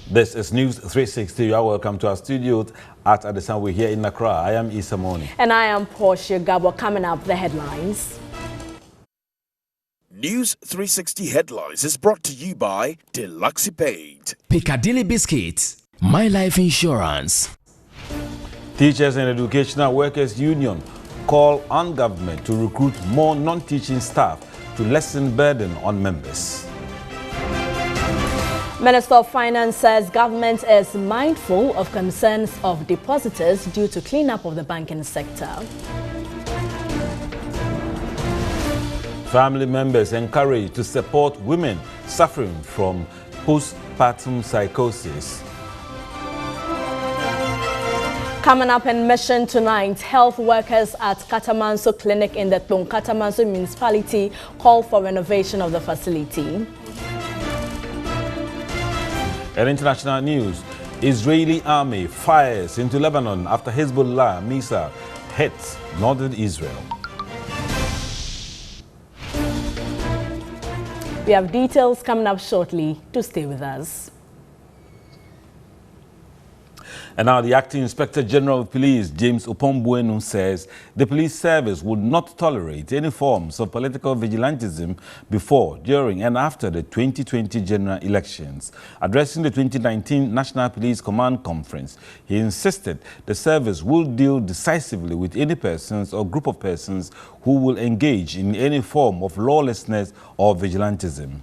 This is News 360. You are welcome to our studio at Adesanwe here in Accra. I am Issa Moni. And I am Portia Gabo. Coming up, the headlines. News 360 Headlines is brought to you by Deluxe Paid, Piccadilly Biscuits, My Life Insurance. Teachers and Educational Workers Union call on government to recruit more non-teaching staff to lessen burden on members. Minister of Finance says government is mindful of concerns of depositors due to cleanup of the banking sector. Family members encouraged to support women suffering from postpartum psychosis. Coming up in Mission tonight, health workers at Katamanso Clinic in the Katamanso municipality call for renovation of the facility. In international news, Israeli army fires into Lebanon after Hezbollah missile hits northern Israel. We have details coming up shortly. To stay with us. And now the Acting Inspector General of Police, James Opombuenu, says the police service would not tolerate any forms of political vigilantism before, during and after the 2020 general elections. Addressing the 2019 National Police Command Conference, he insisted the service will deal decisively with any persons or group of persons who will engage in any form of lawlessness or vigilantism.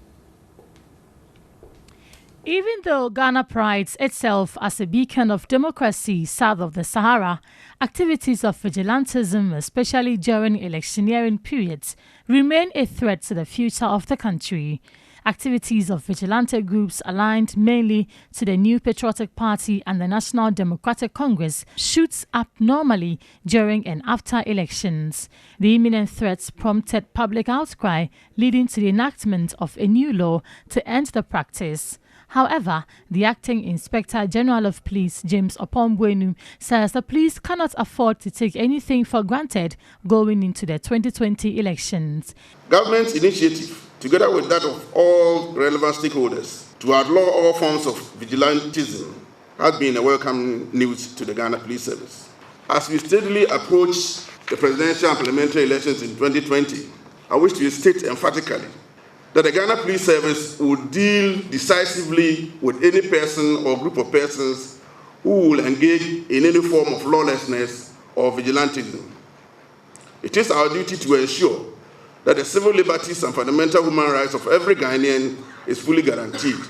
Even though Ghana prides itself as a beacon of democracy south of the Sahara, activities of vigilantism, especially during electioneering periods, remain a threat to the future of the country. Activities of vigilante groups aligned mainly to the New Patriotic Party and the National Democratic Congress shoots up normally during and after elections. The imminent threats prompted public outcry, leading to the enactment of a new law to end the practice. However, the Acting Inspector General of Police, James Opombuenu, says the police cannot afford to take anything for granted going into the 2020 elections. Government's initiative, together with that of all relevant stakeholders, to outlaw all forms of vigilantism has been a welcome news to the Ghana Police Service. As we steadily approach the presidential and parliamentary elections in 2020, I wish to state emphatically that the Ghana Police Service will deal decisively with any person or group of persons who will engage in any form of lawlessness or vigilantism. It is our duty to ensure that the civil liberties and fundamental human rights of every Ghanaian is fully guaranteed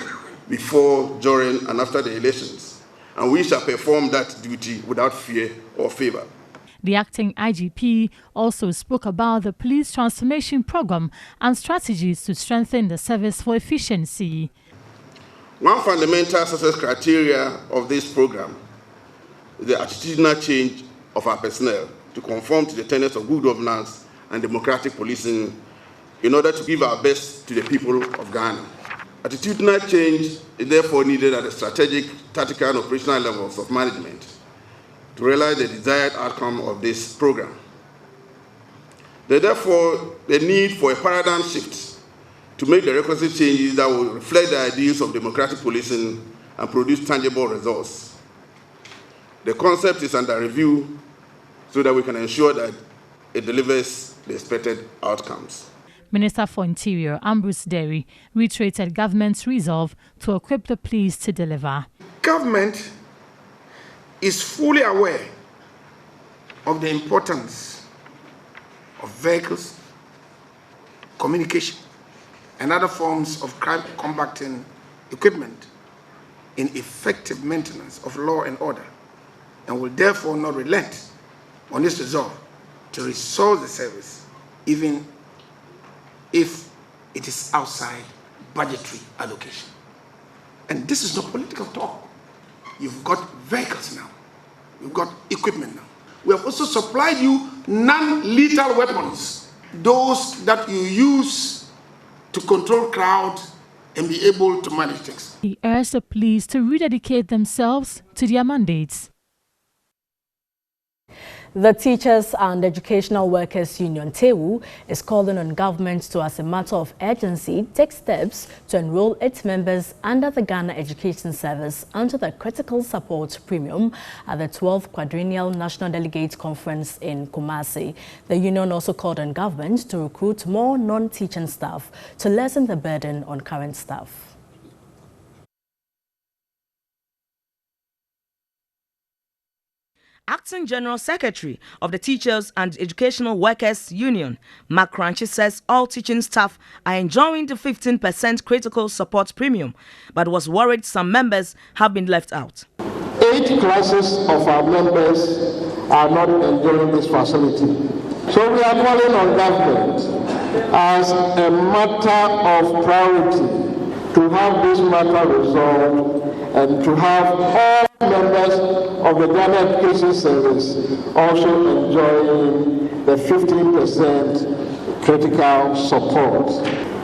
before, during, and after the elections, and we shall perform that duty without fear or favor. The acting IGP also spoke about the police transformation program and strategies to strengthen the service for efficiency. One fundamental success criteria of this program is the attitudinal change of our personnel to conform to the tenets of good governance and democratic policing in order to give our best to the people of Ghana. Attitudinal change is therefore needed at the strategic, tactical, and operational levels of management to realize the desired outcome of this program. There's therefore the need for a paradigm shift to make the requisite changes that will reflect the ideals of democratic policing and produce tangible results. The concept is under review so that we can ensure that it delivers the expected outcomes. Minister for Interior, Ambrose Derry, reiterated government's resolve to equip the police to deliver. Government is fully aware of the importance of vehicles, communication, and other forms of crime combating equipment in effective maintenance of law and order, and will therefore not relent on this resolve to resource the service, even if it is outside budgetary allocation. And this is not political talk. You've got vehicles now. You've got equipment now. We have also supplied you non-lethal weapons, those that you use to control crowds and be able to manage things. He urged the police to rededicate themselves to their mandates. The Teachers and Educational Workers Union, TEWU, is calling on government to, as a matter of urgency, take steps to enroll its members under the Ghana Education Service onto the Critical Support Premium at the 12th Quadrennial National Delegates Conference in Kumasi. The union also called on government to recruit more non-teaching staff to lessen the burden on current staff. Acting General Secretary of the Teachers and Educational Workers Union, Mark Cranchi, says all teaching staff are enjoying the 15% critical support premium, but was worried some members have been left out. 8 classes of our members are not enjoying this facility. So we are calling on government as a matter of priority to have this matter resolved and to have all members of the Ghana Education Service also enjoying the 15% critical support.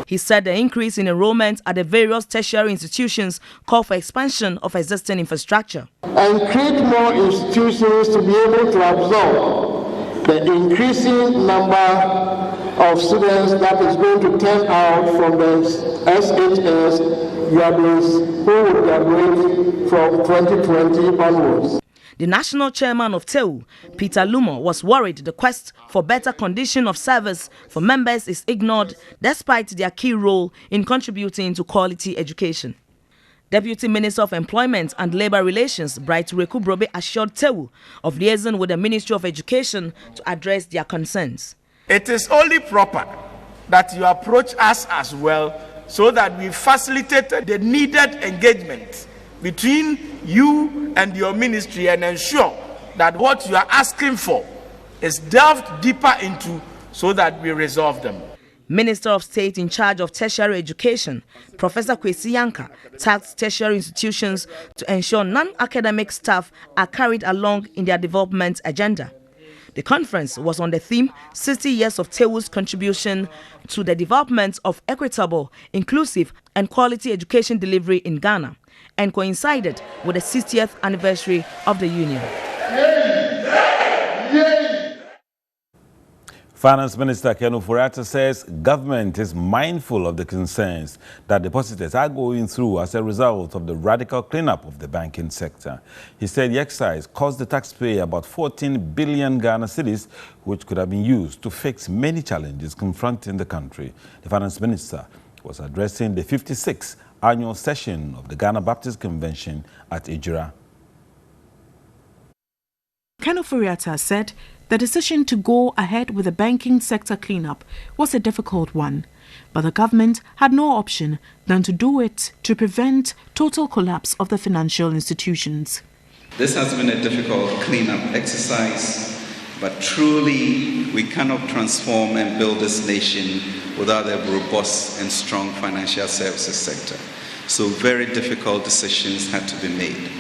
He said the increase in enrollment at the various tertiary institutions call for expansion of existing infrastructure. And create more institutions to be able to absorb the increasing number of students that is going to turn out from the SHS graduates who will graduate from 2020 onwards. The national chairman of TEWU, Peter Lumo, was worried the quest for better condition of service for members is ignored despite their key role in contributing to quality education. Deputy Minister of Employment and Labour Relations, Bright Rekubrobe, assured TEWU of liaison with the Ministry of Education to address their concerns. It is only proper that you approach us as well so that we facilitate the needed engagement between you and your ministry and ensure that what you are asking for is delved deeper into so that we resolve them. Minister of State in charge of tertiary education, Professor Kwesi Yanka, tasked tertiary institutions to ensure non-academic staff are carried along in their development agenda. The conference was on the theme 60 years of TEWU's contribution to the development of equitable, inclusive and quality education delivery in Ghana, and coincided with the 60th anniversary of the union. Finance Minister Ken Ofori-Atta says government is mindful of the concerns that depositors are going through as a result of the radical cleanup of the banking sector. He said the exercise cost the taxpayer about 14 billion Ghana cedis, which could have been used to fix many challenges confronting the country. The Finance Minister was addressing the 56th annual session of the Ghana Baptist Convention at Ijura. Ken Ofori-Atta said the decision to go ahead with the banking sector cleanup was a difficult one, but the government had no option than to do it to prevent total collapse of the financial institutions. This has been a difficult cleanup exercise, but truly we cannot transform and build this nation without a robust and strong financial services sector. So very difficult decisions had to be made.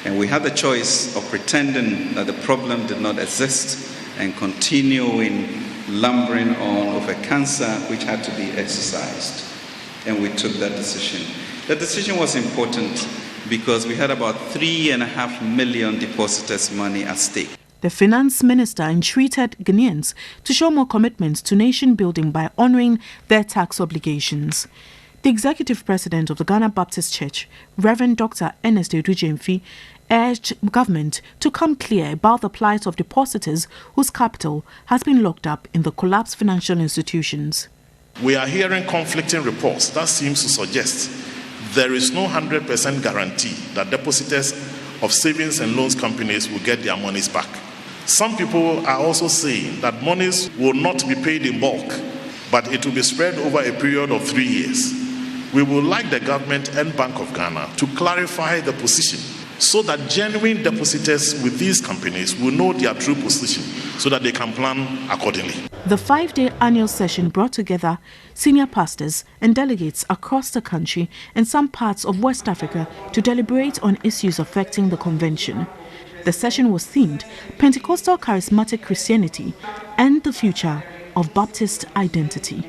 And we had the choice of pretending that the problem did not exist and continuing lumbering on of a cancer which had to be exercised. And we took that decision. The decision was important because we had about 3.5 million depositors' money at stake. The finance minister entreated Ghanaians to show more commitment to nation building by honouring their tax obligations. The executive president of the Ghana Baptist Church, Reverend Dr. Ernest Edujemfi, urged government to come clear about the plight of depositors whose capital has been locked up in the collapsed financial institutions. We are hearing conflicting reports that seems to suggest there is no 100% guarantee that depositors of savings and loans companies will get their monies back. Some people are also saying that monies will not be paid in bulk, but it will be spread over a period of 3 years. We would like the government and Bank of Ghana to clarify the position so that genuine depositors with these companies will know their true position so that they can plan accordingly. The 5-day annual session brought together senior pastors and delegates across the country and some parts of West Africa to deliberate on issues affecting the convention. The session was themed Pentecostal Charismatic Christianity and the Future of Baptist Identity.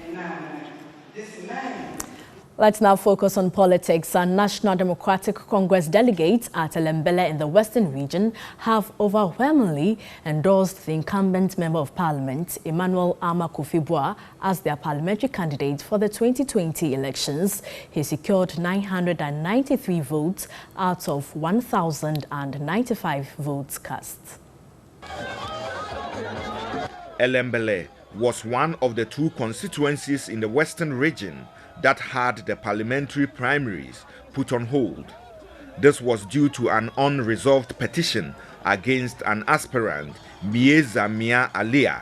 Let's now focus on politics. And National Democratic Congress delegates at Elembele in the Western region have overwhelmingly endorsed the incumbent Member of Parliament, Emmanuel Ama Kofi-Boah, as their parliamentary candidate for the 2020 elections. He secured 993 votes out of 1,095 votes cast. Elembele was one of the two constituencies in the Western region that had the parliamentary primaries put on hold. This was due to an unresolved petition against an aspirant, Mieza Mia Alia.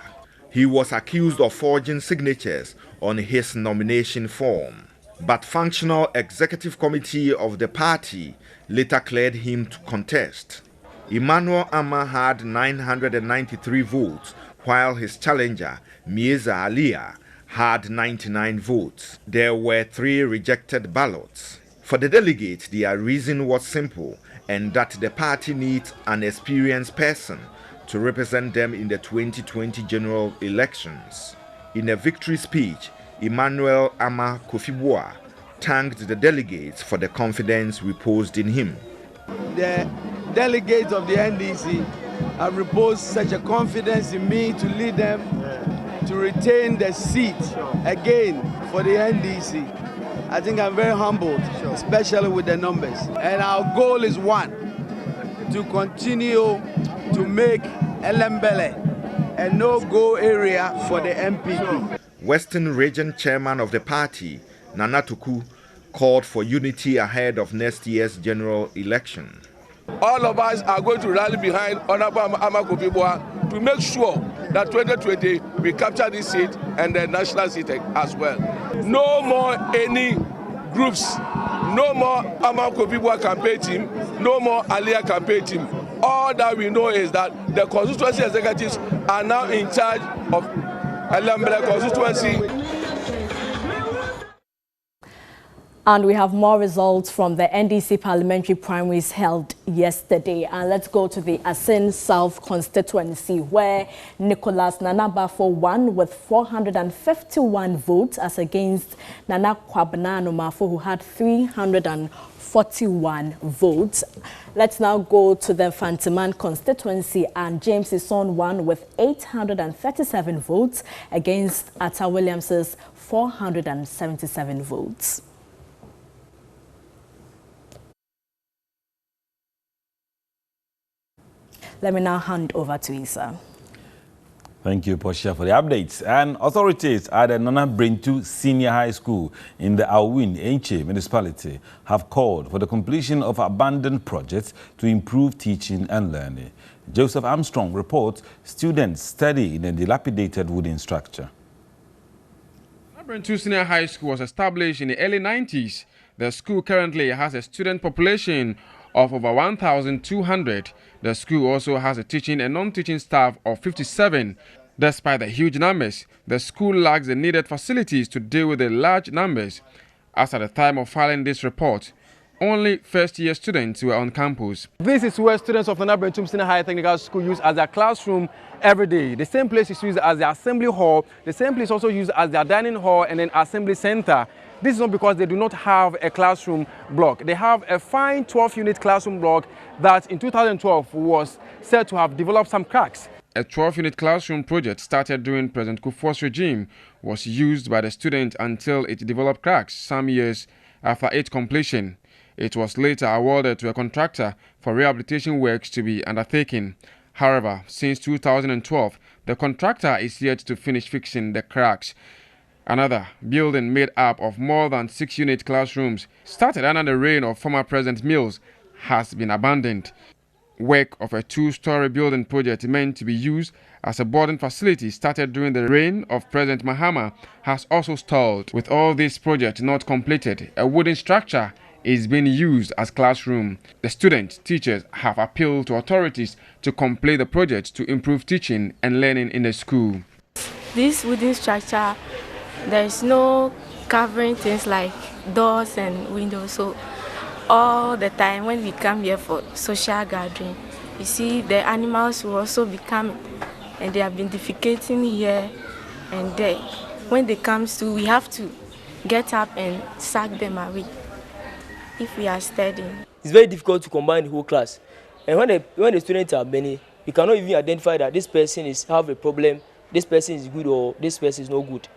He was accused of forging signatures on his nomination form. But functional executive committee of the party later cleared him to contest. Emmanuel Ama had 993 votes, while his challenger, Mieza Alia, had 99 votes. There were 3 rejected ballots. For the delegates, their reason was simple, and that the party needs an experienced person to represent them in the 2020 general elections. In a victory speech, Emmanuel Ama Kofi-Boah thanked the delegates for the confidence reposed in him. The delegates of the NDC have reposed such a confidence in me to lead them to retain the seat again for the NDC. I think I'm very humbled, especially with the numbers. And our goal is one, to continue to make Elembele a no-go area for the MPP. Western Region Chairman of the party, Nana Tuku, called for unity ahead of next year's general election. All of us are going to rally behind Honorable Ama Kofi-Boah to make sure that 2020 we capture this seat and the national seat as well. No more any groups, no more Ama Kofi-Boah campaign team, no more Alia campaign team. All that we know is that the constituency executives are now in charge of Elembele constituency. And we have more results from the NDC parliamentary primaries held yesterday. And let's go to the Asin South constituency, where Nicholas Nanabafo won with 451 votes as against Nana Kwabena Nomafo, who had 341 votes. Let's now go to the Fantiman constituency, and James Ison won with 837 votes against Atta Williams's 477 votes. Let me now hand over to Isa. Thank you, Portia, for the updates. And authorities at the Nana Brintu Senior High School in the Awin Enche municipality have called for the completion of abandoned projects to improve teaching and learning. Joseph Armstrong reports students study in a dilapidated wooden structure. Nana Brintu Senior High School was established in the early 90s. The school currently has a student population of over 1,200. The school also has a teaching and non-teaching staff of 57. Despite the huge numbers, the school lacks the needed facilities to deal with the large numbers. As at the time of filing this report, only first-year students were on campus. This is where students of Nana Brintu Senior High Technical School use as their classroom every day. The same place is used as the assembly hall. The same place also used as their dining hall and then assembly center. This is not because they do not have a classroom block. They have a fine 12-unit classroom block that in 2012 was said to have developed some cracks. A 12-unit classroom project started during President Kufuor's regime was used by the students until it developed cracks some years after its completion. It was later awarded to a contractor for rehabilitation works to be undertaken. However, since 2012, the contractor is yet to finish fixing the cracks. Another building made up of more than 6-unit classrooms, started under the reign of former President Mills, has been abandoned. Work of a 2-story building project meant to be used as a boarding facility started during the reign of President Mahama has also stalled. With all these projects not completed, a wooden structure is being used as classroom. The students, teachers have appealed to authorities to complete the project to improve teaching and learning in the school. This wooden structure, there is no covering things like doors and windows, so all the time when we come here for social gathering, you see the animals will also be coming and they have been defecating here and there. When they come to, we have to get up and sack them away if we are studying. It's very difficult to combine the whole class. And when the students are many, you cannot even identify that this person have a problem, this person is good or this person is no good.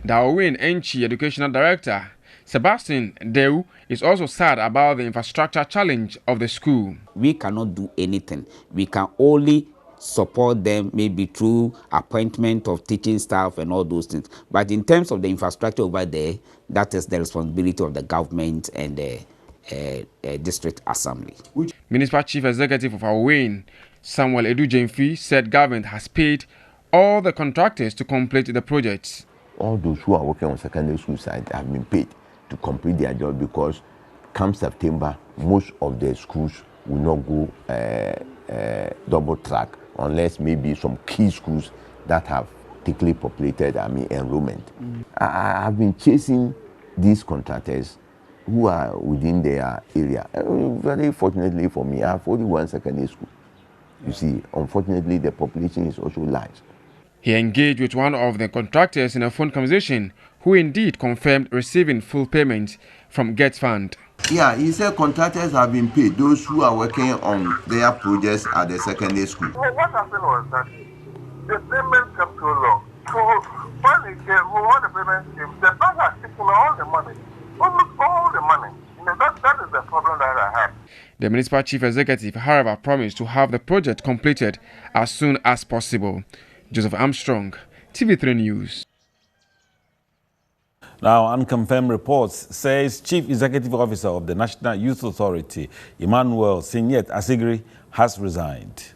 The Owen Enchi Educational Director, Sebastian Deu, is also sad about the infrastructure challenge of the school. We cannot do anything. We can only support them maybe through appointment of teaching staff and all those things. But in terms of the infrastructure over there, that is the responsibility of the government and the district assembly. Municipal Chief Executive of Owen, Samuel Edu Jemfi, said government has paid all the contractors to complete the projects. All those who are working on secondary school side have been paid to complete their job because come September, most of the schools will not go double track unless maybe some key schools that have thickly populated enrollment. I have been chasing these contractors who are within their area. Very fortunately for me, I have only one secondary school. You see, unfortunately, the population is also large. He engaged with one of the contractors in a phone conversation who indeed confirmed receiving full payment from Get Fund. Yeah, he said contractors have been paid, those who are working on their projects at the secondary school. Well, what happened was that the payment kept too long. So when the payment came, the bank has taken all the money, almost all the money. That is the problem that I have. The municipal chief executive, however, promised to have the project completed as soon as possible. Joseph Armstrong, TV3 News. Now, unconfirmed reports says Chief Executive Officer of the National Youth Authority, Emmanuel Signet Asigri, has resigned.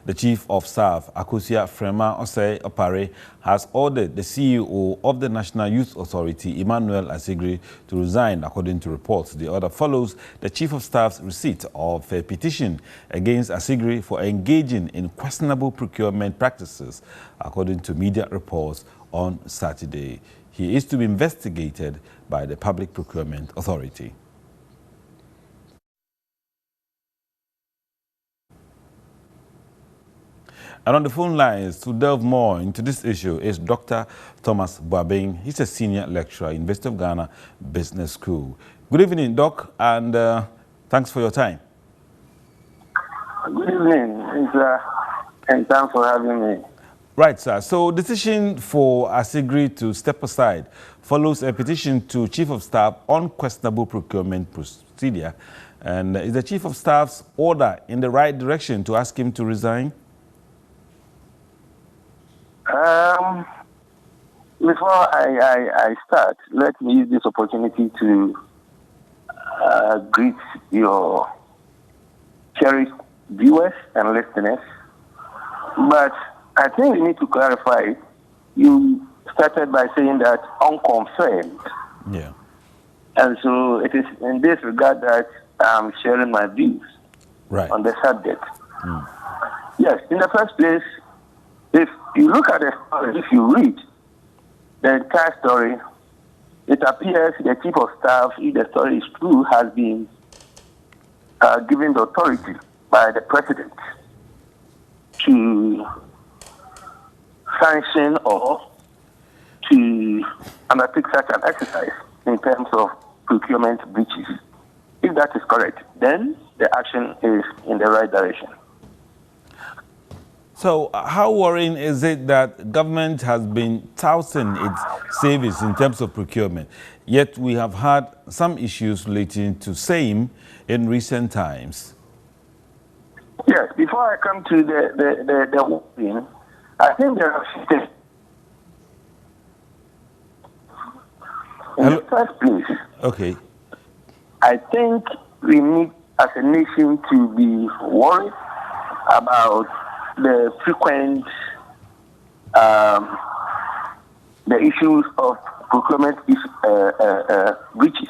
The Chief of Staff, Akosia Frema Osei Opare, has ordered the CEO of the National Youth Authority, Emmanuel Asigri, to resign, according to reports. The order follows the Chief of Staff's receipt of a petition against Asigri for engaging in questionable procurement practices, according to media reports on Saturday. He is to be investigated by the Public Procurement Authority. And on the phone lines to delve more into this issue is Dr. Thomas Boabeng. He's a senior lecturer, University of Ghana Business School. Good evening, Doc, and thanks for your time. Good evening, and thanks for having me. Right, sir. So, decision for Asigri to step aside follows a petition to Chief of Staff on questionable procurement procedure. And is the Chief of Staff's order in the right direction to ask him to resign? Before I start, let me use this opportunity to greet your cherished viewers and listeners. But I think we need to clarify. You started by saying that unconfirmed. Yeah. And so it is in this regard that I'm sharing my views on the subject. Yes, in the first place, if you look at the story, if you read the entire story, it appears the Chief of Staff, if the story is true, has been given the authority by the President to sanction or to undertake such an exercise in terms of procurement breaches. If that is correct, then the action is in the right direction. So how worrying is it that government has been touting its savings in terms of procurement, yet we have had some issues relating to same in recent times? Yes, before I come to the thing, I think there are things. In the first place, okay, I think we need, as a nation, to be worried about the frequent the issues of procurement breaches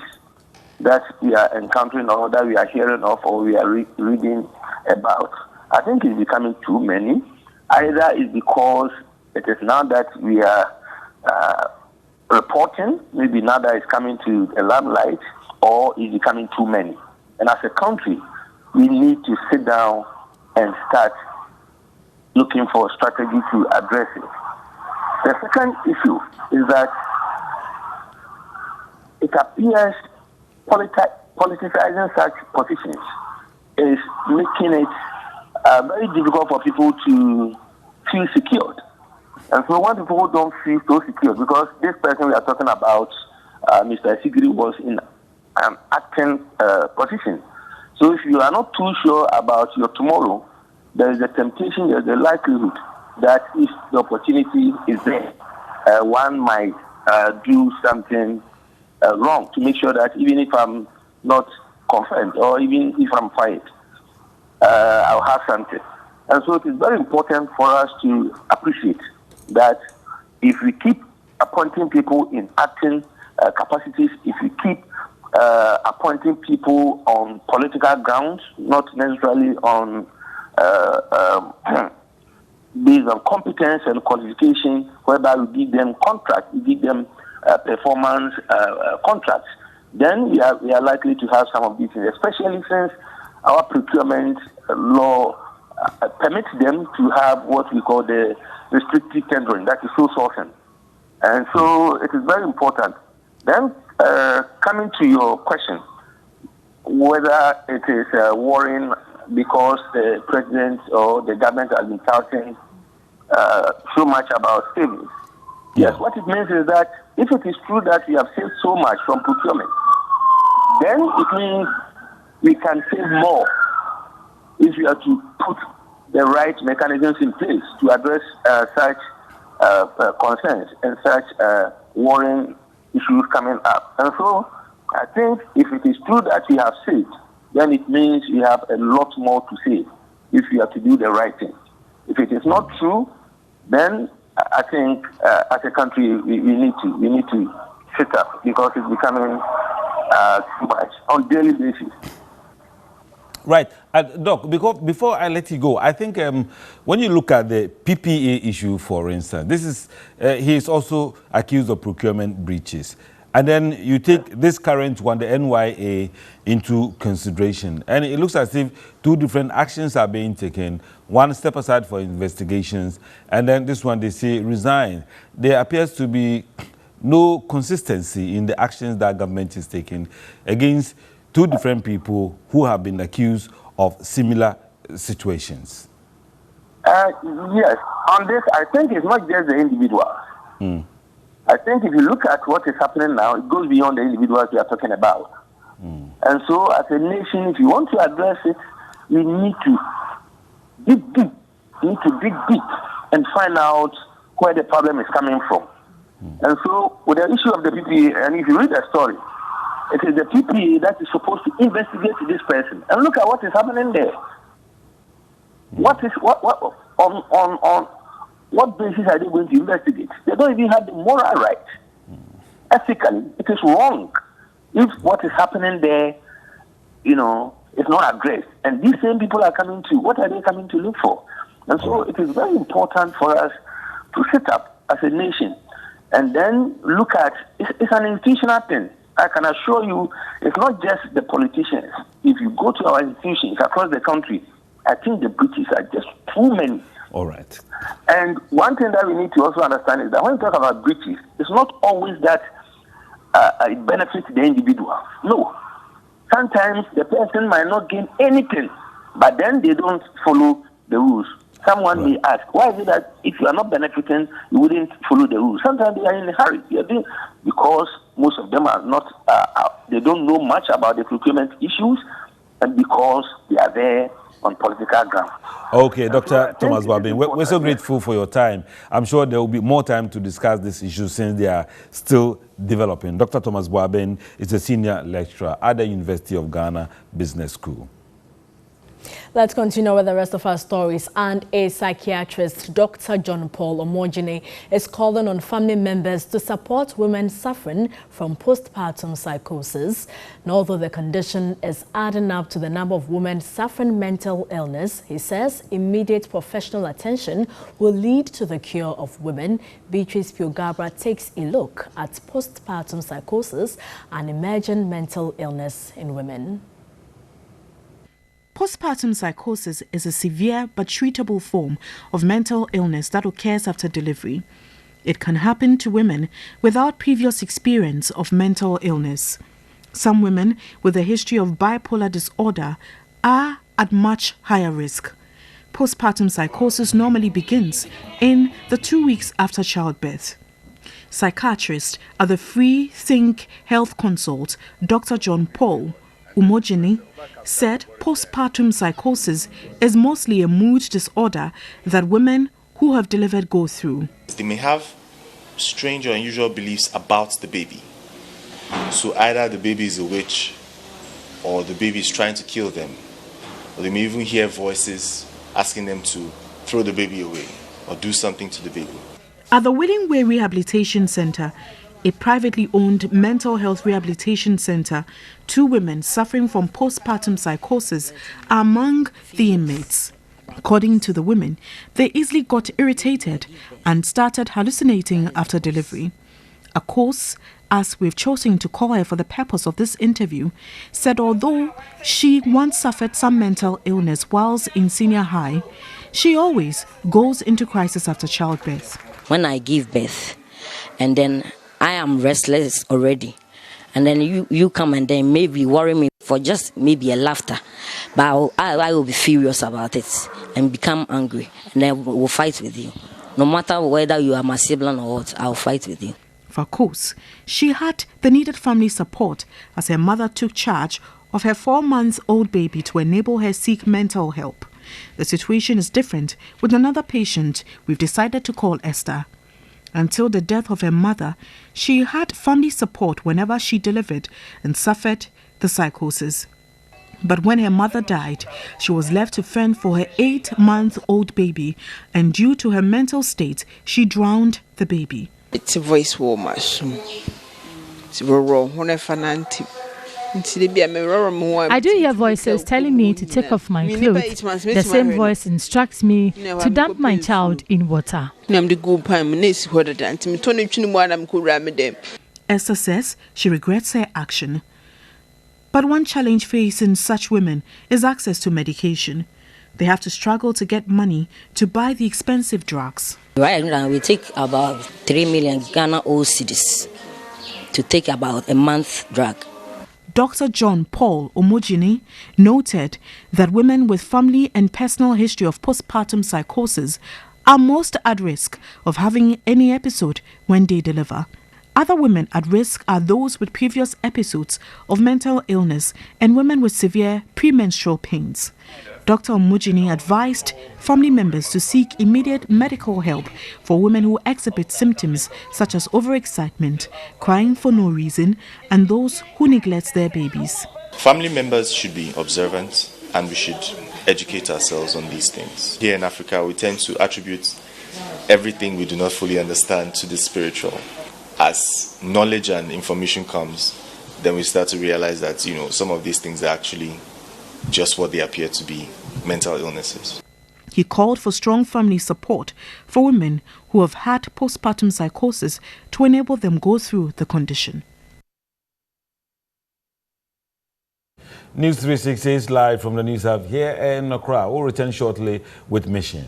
that we are encountering or that we are hearing of or we are reading about. I think it's becoming too many. Either it's because it is now that we are reporting, maybe now that it's coming to the limelight, or it's becoming too many. And as a country, we need to sit down and start looking for a strategy to address it. The second issue is that it appears politicizing such positions is making it very difficult for people to feel secured. And so when people don't feel so secure, because this person we are talking about, Mr. Sigri, was in an acting position. So if you are not too sure about your tomorrow, there is a temptation, there is a likelihood that if the opportunity is there, one might do something wrong to make sure that even if I'm not confirmed or even if I'm fired, I'll have something. And so it is very important for us to appreciate that if we keep appointing people in acting capacities, if we keep appointing people on political grounds, not necessarily on based on competence and qualification, whereby we give them contracts, we give them performance contracts, then we are likely to have some of these things, especially since our procurement law permits them to have what we call the restrictive tendering, that is sole sourcing. And so it is very important. Then, coming to your question, whether it is worrying because the president or the government has been touting so much about savings. Yes, what it means is that if it is true that we have saved so much from procurement, then it means we can save more if we are to put the right mechanisms in place to address such concerns and such worrying issues coming up. And so I think if it is true that we have saved, then it means we have a lot more to save if we are to do the right thing. If it is not true, then I think as a country we need to sit up, because it's becoming too much on a daily basis. Right. Doc, because before I let you go, I think when you look at the PPA issue, for instance, this is he is also accused of procurement breaches. And then you take this current one, the NYA, into consideration. And it looks as if two different actions are being taken. One step aside for investigations, and then this one they say resign. There appears to be no consistency in the actions that government is taking against two different people who have been accused of similar situations. Yes, on this, I think it's not just the individual. I think if you look at what is happening now, it goes beyond the individuals we are talking about. And so, as a nation, if you want to address it, we need to dig deep. We need to dig deep and find out where the problem is coming from. And so, with the issue of the PPA, and if you read the story, it is the PPA that is supposed to investigate this person. And look at what is happening there. What on what basis are they going to investigate? They don't even have the moral right. Ethically, it is wrong if what is happening there, is not addressed. And these same people are coming to, what are they coming to look for? And so it is very important for us to sit up as a nation and then look at, it's an institutional thing. I can assure you, it's not just the politicians. If you go to our institutions across the country, I think the breaches are just too many. All right. And one thing that we need to also understand is that when we talk about breaches, it's not always that it benefits the individual. No. Sometimes the person might not gain anything, but then they don't follow the rules. Someone may ask, why is it that if you are not benefiting, you wouldn't follow the rules? Sometimes they are in a hurry. Because most of them are not, they don't know much about the procurement issues, and because they are there on political ground. Okay, Dr. Thomas Boabin, we're so grateful for your time. I'm sure there will be more time to discuss this issue since they are still developing. Dr. Thomas Boabin is a senior lecturer at the University of Ghana Business School. Let's continue with the rest of our stories. And a psychiatrist, Dr. John Paul Omojine, is calling on family members to support women suffering from postpartum psychosis. And although the condition is adding up to the number of women suffering mental illness, he says immediate professional attention will lead to the cure of women. Beatrice Piogabra takes a look at postpartum psychosis and emerging mental illness in women. Postpartum psychosis is a severe but treatable form of mental illness that occurs after delivery. It can happen to women without previous experience of mental illness. Some women with a history of bipolar disorder are at much higher risk. Postpartum psychosis normally begins in the 2 weeks after childbirth. Psychiatrist at the Free Think Health Consult, Dr. John Paul Umojini, said postpartum psychosis is mostly a mood disorder that women who have delivered go through. They may have strange or unusual beliefs about the baby. So either the baby is a witch or the baby is trying to kill them. Or they may even hear voices asking them to throw the baby away or do something to the baby. At the Willing Way Rehabilitation Center, a privately owned mental health rehabilitation center, 2 women suffering from postpartum psychosis are among the inmates. According to the women, they easily got irritated and started hallucinating after delivery. A course, as we've chosen to call her for the purpose of this interview, said although she once suffered some mental illness whilst in senior high, she always goes into crisis after childbirth. When I give birth, and then I am restless already, and then you come and then maybe worry me for just maybe a laughter, but I will be furious about it and become angry, and then we'll fight with you. No matter whether you are my sibling or what, I'll fight with you. Of course, she had the needed family support as her mother took charge of her 4-month-old baby to enable her seek mental help. The situation is different with another patient we've decided to call Esther. Until the death of her mother, she had family support whenever she delivered and suffered the psychosis. But when her mother died, she was left to fend for her 8-month-old baby, and due to her mental state, she drowned the baby. It's a voice warmer. I do hear voices telling me to take off my clothes. The same voice instructs me to dump my child in water. Esther says she regrets her action. But one challenge facing such women is access to medication. They have to struggle to get money to buy the expensive drugs. Right now, we take about 3 million Ghana cedis to take about a month drug. Dr. John Paul Omojini noted that women with family and personal history of postpartum psychosis are most at risk of having any episode when they deliver. Other women at risk are those with previous episodes of mental illness and women with severe premenstrual pains. Dr. Omojini advised family members to seek immediate medical help for women who exhibit symptoms such as overexcitement, crying for no reason, and those who neglect their babies. Family members should be observant and we should educate ourselves on these things. Here in Africa, we tend to attribute everything we do not fully understand to the spiritual. As knowledge and information comes, then we start to realize that, some of these things are actually just what they appear to be, mental illnesses. He called for strong family support for women who have had postpartum psychosis to enable them go through the condition. NEWS360 is live from the News Hub here in Accra. We'll return shortly with Mission.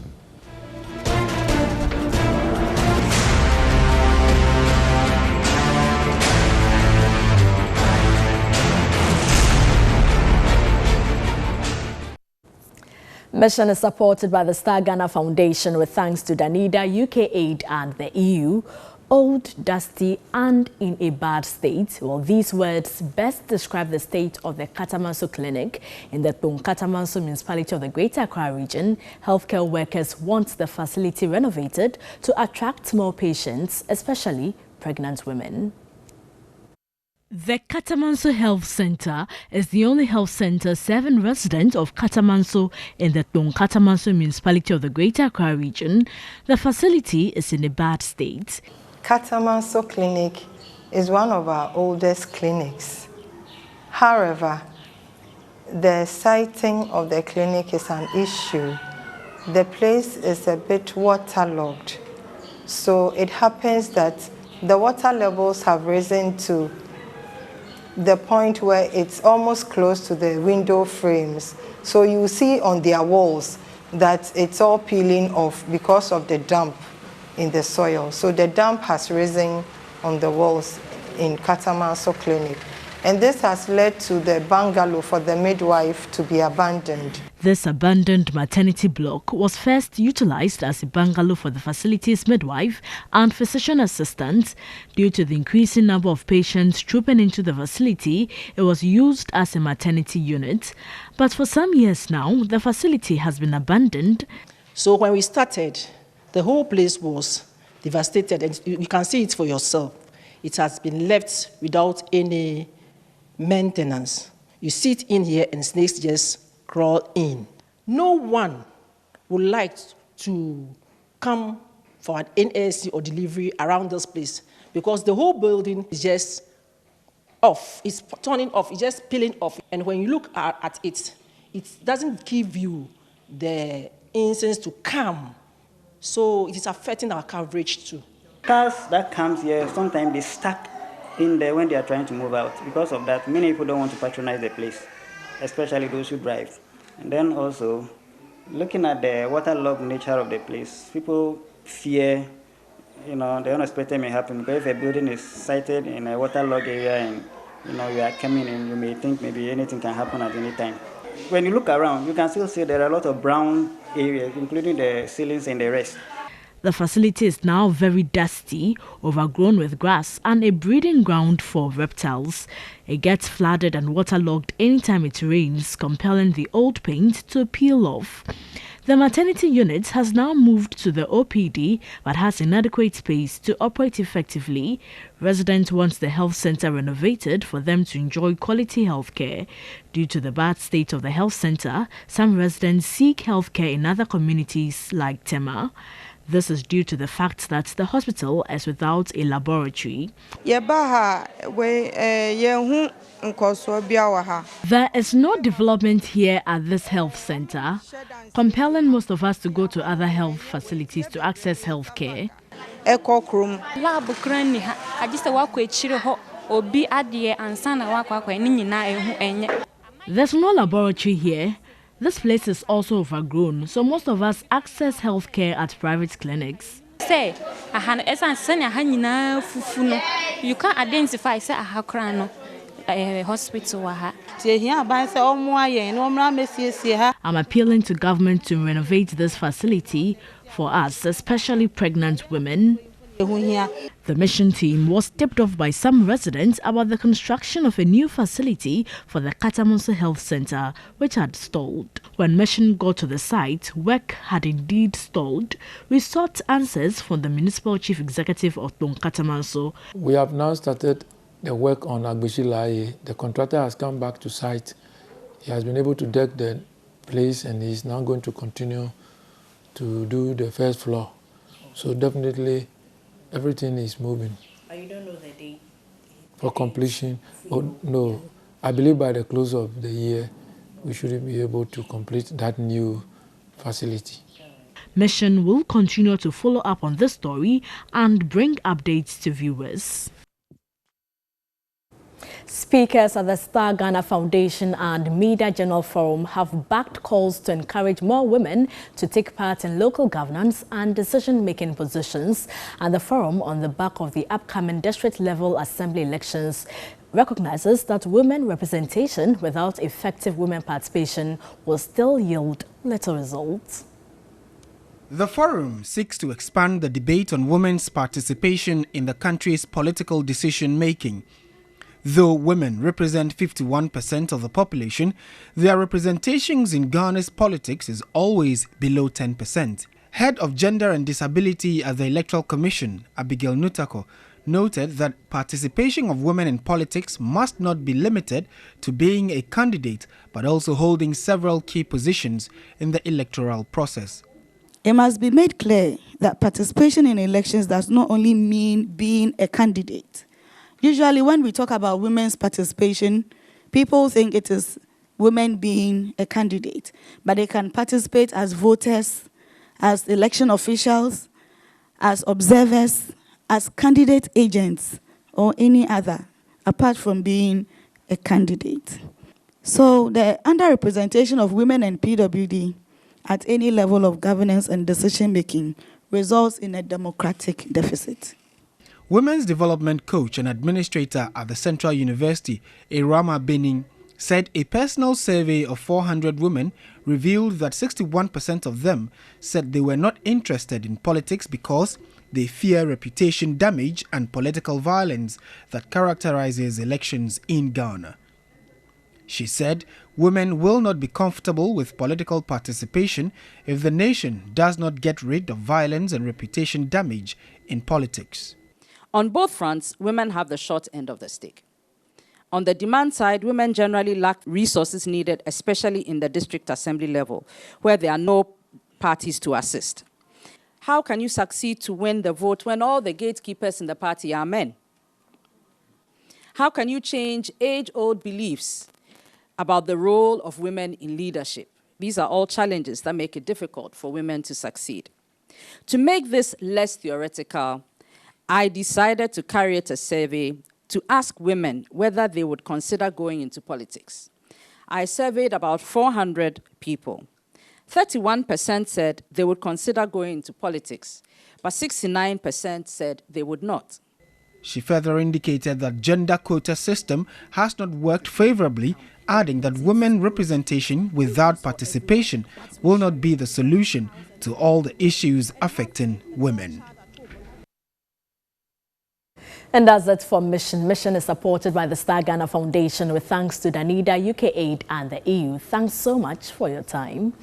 Mission is supported by the Star Ghana Foundation with thanks to Danida, UK Aid and the EU. Old, dusty and in a bad state. Well, these words best describe the state of the Katamanso Clinic in the Katamanso municipality of the Greater Accra region. Healthcare workers want the facility renovated to attract more patients, especially pregnant women. The Katamanso Health Center is the only health center serving residents of Katamanso in the Katamanso municipality of the Greater Accra region. The facility is in a bad state. Katamanso Clinic is one of our oldest clinics. However, the siting of the clinic is an issue. The place is a bit waterlogged. So it happens that the water levels have risen to the point where it's almost close to the window frames. So you see on their walls that it's all peeling off because of the damp in the soil. So the damp has risen on the walls in Katamanso Clinic. And this has led to the bungalow for the midwife to be abandoned. This abandoned maternity block was first utilized as a bungalow for the facility's midwife and physician assistant. Due to the increasing number of patients trooping into the facility, it was used as a maternity unit. But for some years now, the facility has been abandoned. So when we started, the whole place was devastated, and you can see it for yourself. It has been left without any maintenance. You sit in here and snakes just crawl in. No one would like to come for an NSC or delivery around this place because the whole building is just off. It's turning off, it's just peeling off. And when you look at it, it doesn't give you the incense to come. So it is affecting our coverage too. Cars that comes here, sometimes they stuck in there when they are trying to move out. Because of that, many people don't want to patronize the place, especially those who drive. And then also, looking at the waterlogged nature of the place, people fear, the unexpected may happen. Because if a building is sited in a waterlogged area and, you are coming in, you may think maybe anything can happen at any time. When you look around, you can still see there are a lot of brown areas, including the ceilings and the rest. The facility is now very dusty, overgrown with grass and a breeding ground for reptiles. It gets flooded and waterlogged anytime it rains, compelling the old paint to peel off. The maternity unit has now moved to the OPD but has inadequate space to operate effectively. Residents want the health center renovated for them to enjoy quality health care. Due to the bad state of the health center, some residents seek health care in other communities like Tema. This is due to the fact that the hospital is without a laboratory. There is no development here at this health center, compelling most of us to go to other health facilities to access health care. There's no laboratory here. This place is also overgrown, so most of us access health care at private clinics. You can't identify a hospital. I'm appealing to government to renovate this facility for us, especially pregnant women. The mission team was tipped off by some residents about the construction of a new facility for the Katamanso Health Center, which had stalled. When mission got to the site, work had indeed stalled. We sought answers from the municipal chief executive of Katamanso. We have now started the work on Agbishilai. The contractor has come back to site. He has been able to deck the place and he's now going to continue to do the first floor. So definitely everything is moving. You don't know the date? For completion? Oh, no. I believe by the close of the year, we should be able to complete that new facility. Mission will continue to follow up on this story and bring updates to viewers. Speakers at the Star Ghana Foundation and Media Journal Forum have backed calls to encourage more women to take part in local governance and decision-making positions. And the forum, on the back of the upcoming district-level assembly elections, recognizes that women representation without effective women participation will still yield little results. The forum seeks to expand the debate on women's participation in the country's political decision-making. Though women represent 51% of the population, their representations in Ghana's politics is always below 10%. Head of Gender and Disability at the Electoral Commission, Abigail Nutako, noted that participation of women in politics must not be limited to being a candidate, but also holding several key positions in the electoral process. It must be made clear that participation in elections does not only mean being a candidate. Usually when we talk about women's participation, people think it is women being a candidate, but they can participate as voters, as election officials, as observers, as candidate agents, or any other, apart from being a candidate. So the underrepresentation of women in PWD at any level of governance and decision-making results in a democratic deficit. Women's development coach and administrator at the Central University, Irama Benin, said a personal survey of 400 women revealed that 61% of them said they were not interested in politics because they fear reputation damage and political violence that characterizes elections in Ghana. She said women will not be comfortable with political participation if the nation does not get rid of violence and reputation damage in politics. On both fronts, women have the short end of the stick. On the demand side, women generally lack resources needed, especially in the district assembly level, where there are no parties to assist. How can you succeed to win the vote when all the gatekeepers in the party are men? How can you change age-old beliefs about the role of women in leadership? These are all challenges that make it difficult for women to succeed. To make this less theoretical, I decided to carry out a survey to ask women whether they would consider going into politics. I surveyed about 400 people. 31% said they would consider going into politics, but 69% said they would not. She further indicated that gender quota system has not worked favorably, adding that women representation without participation will not be the solution to all the issues affecting women. And that's it for Mission. Mission is supported by the Star Ghana Foundation with thanks to Danida, UK Aid and the EU. Thanks so much for your time.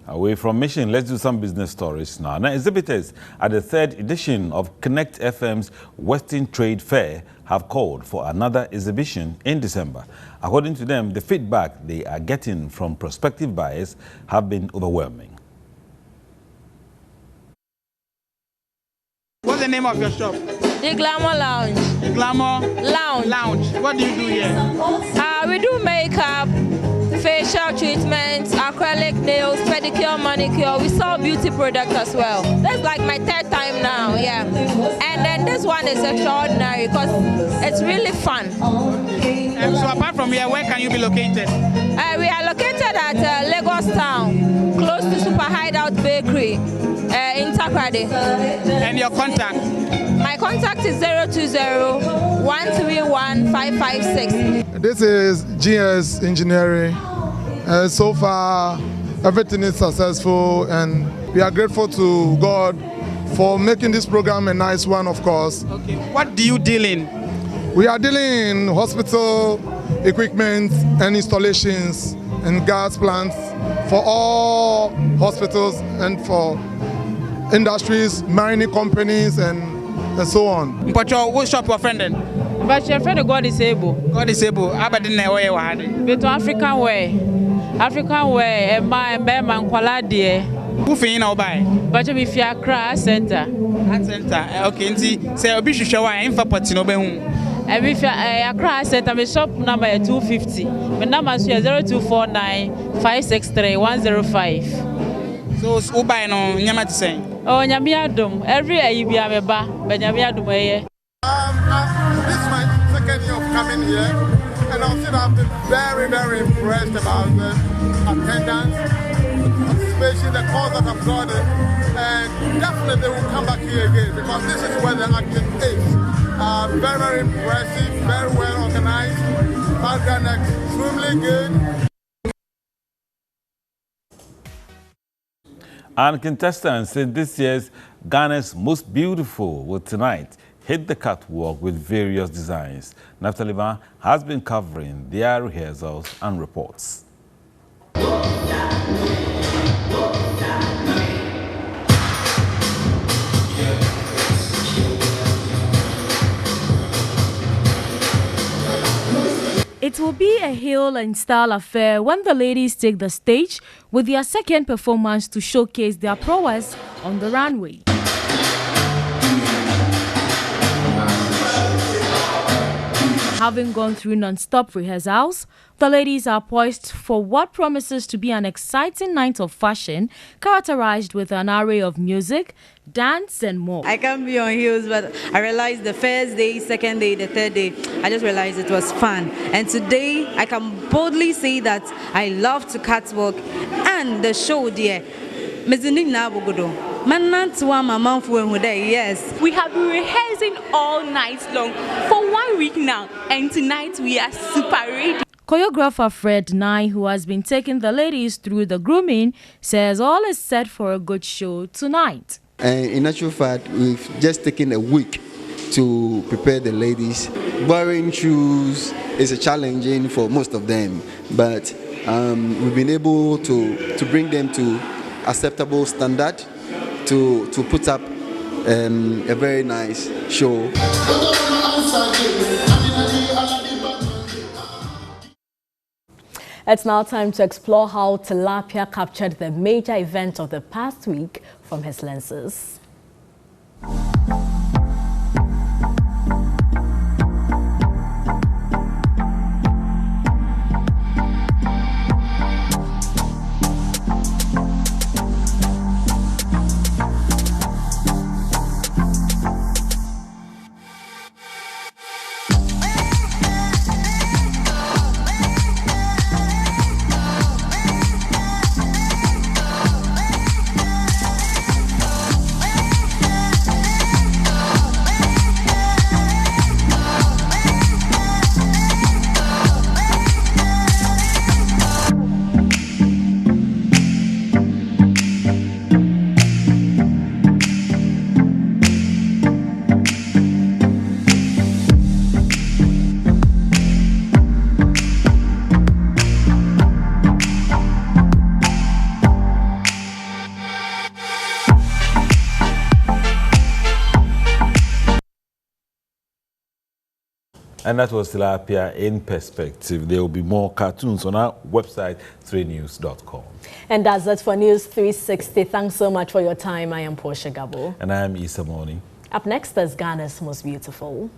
Away from Mission, let's do some business stories now. Now, exhibitors at the third edition of Connect FM's Western Trade Fair have called for another exhibition in December. According to them, the feedback they are getting from prospective buyers have been overwhelming. What's the name of your shop? The Glamour Lounge. The Glamour Lounge. What do you do here? We do makeup, facial treatments, acrylic nails, pedicure, manicure. We sell beauty products as well. That's like my third time now, yeah. And then this one is extraordinary because it's really fun. So apart from here, where can you be located? We are located at Lagos Town, close to Super Hideout Bakery in Takrady. And your contact? My contact is 020-131-556. This is GS Engineering. So far, everything is successful, and we are grateful to God for making this program a nice one, of course. Okay. What do you deal in? We are dealing in hospital equipment and installations and gas plants for all hospitals and for industries, mining companies, and so on. But what shop your friend then? But your friend God is able. God is able. How about the way you had it? But African way. African way, my man quality. Who fin now buy? But you be Accra Center. Center. Okay, nti say obi hwehwe wa emfa poti no be hu. Every Accra Center, my shop number is 250. My number is 0249-563-105. So who buy no nyama to say? Oh, nyamiadum. Every year be ameba, but nyamiadum here. This is my second year of coming here, and I've been very, very impressed about the attendance, especially the calls that I've gotten, and definitely will come back here again because this is where the action is. Very, very impressive, very well organized, background extremely good. And contestants in this year's Ghana's Most Beautiful will tonight hit the catwalk with various designs. Naphtali Van has been covering their rehearsals and reports. It will be a hail and style affair when the ladies take the stage with their second performance to showcase their prowess on the runway. Having gone through non-stop rehearsals, the ladies are poised for what promises to be an exciting night of fashion, characterized with an array of music, dance, and more. I can't be on heels, but I realized the first day, second day, the third day, I just realized it was fun. And today, I can boldly say that I love to catwalk, and the show there. Yes. We have been rehearsing all night long for 1 week now, and tonight we are super ready. Choreographer Fred Nye, who has been taking the ladies through the grooming, says all is set for a good show tonight. In actual fact, we've just taken a week to prepare the ladies. Wearing shoes is a challenging for most of them, but we've been able to bring them to acceptable standard to put up a very nice show. It's now time to explore how tilapia captured the major event of the past week from his lenses. And that was Tilapia in Perspective. There will be more cartoons on our website, 3news.com. And that's it for News 360. Thanks so much for your time. I am Portia Gabo. And I am Issa Moni. Up next is Ghana's Most Beautiful.